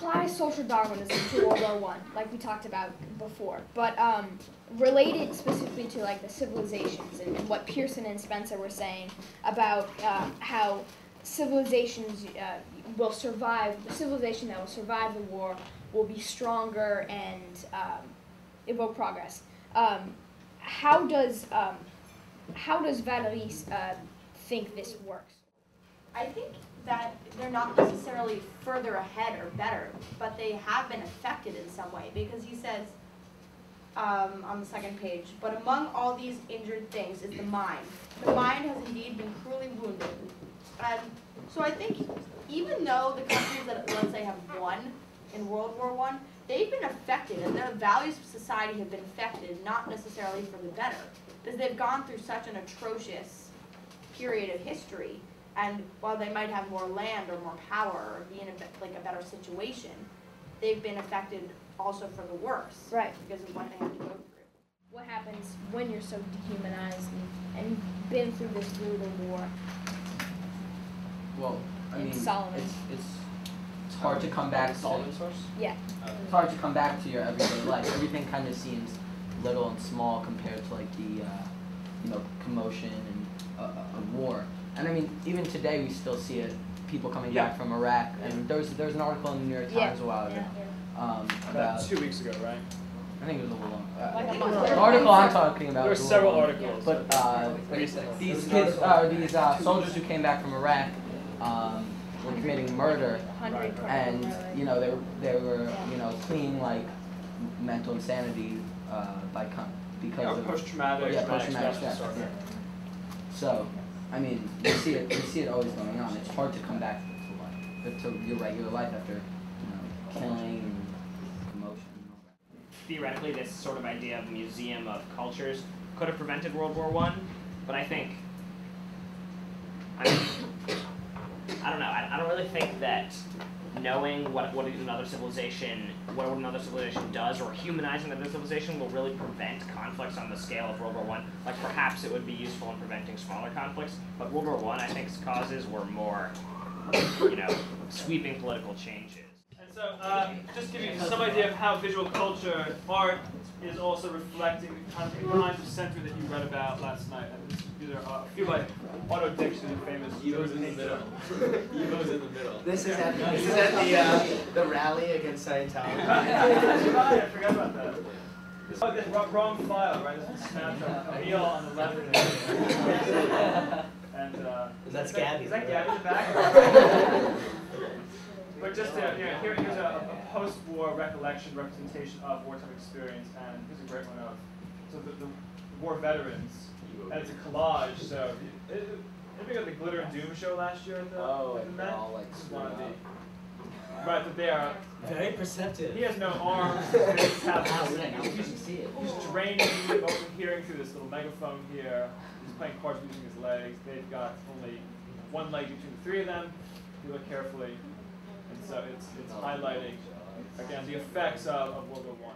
applies social Darwinism to World War One, like we talked about before, but related specifically to like the civilizations and what Pearson and Spencer were saying about how civilizations will survive. The civilization that will survive the war will be stronger and it will progress. How does Valerie think this works? I think that they're not necessarily further ahead or better, but they have been affected in some way, because he says on the second page, but among all these injured things is the mind. The mind has indeed been cruelly wounded. And so I think even though the countries that, let's say, have won in World War I, they've been affected, and their values of society have been affected, not necessarily for the better, because they've gone through such an atrocious period of history. And while they might have more land or more power or be in a better situation, they've been affected also for the worse, right? Because of what they have to go through. What happens when you're so dehumanized and been through this brutal war? Well, I mean, Solomon. it's hard to come back. Solomon source? Yeah. It's hard to come back to your everyday life. Everything kind of seems little and small compared to like the commotion and a war. And I mean, even today we still see it. People coming back from Iraq, and there was an article in the New York Times a while ago about 2 weeks ago, right? I think it was a little long. Like a month. The article I'm talking about. There were several articles. But these kids, these soldiers who came back from Iraq, were committing murder, and they were fleeing like mental insanity because of post-traumatic stress. Yeah. So, I mean, you see it always going on. It's hard to come back to your regular life after killing and commotion. Theoretically, this sort of idea of a museum of cultures could have prevented World War I, but I don't know. I don't really think that knowing what another civilization does, or humanizing another civilization, will really prevent conflicts on the scale of World War I. Like perhaps it would be useful in preventing smaller conflicts, but World War I think's causes were more, sweeping political changes. And so, just give you some idea of how visual culture, art, is also reflecting the kind of lines of center that you read about last night. And these are a few by Otto Dix, who's famous. Evo's in the middle. Evo's in the middle. This is at the rally against Scientology. I forgot about that. Oh, this wrong file, right? This is Snapchat. Emil on the left. And that's Gabby. Is that Gabby in the back? But just here's a post-war representation of wartime experience, and here's a great one of the war veterans, and it's a collage. So, we got the Glitter and Doom show last year at the Met. Right, that they are very perceptive. He has no arms. He's draining open hearing through this little megaphone here. He's playing cards using his legs. They've got only one leg between the three of them. You look carefully. And so it's highlighting, again, the effects of World War I.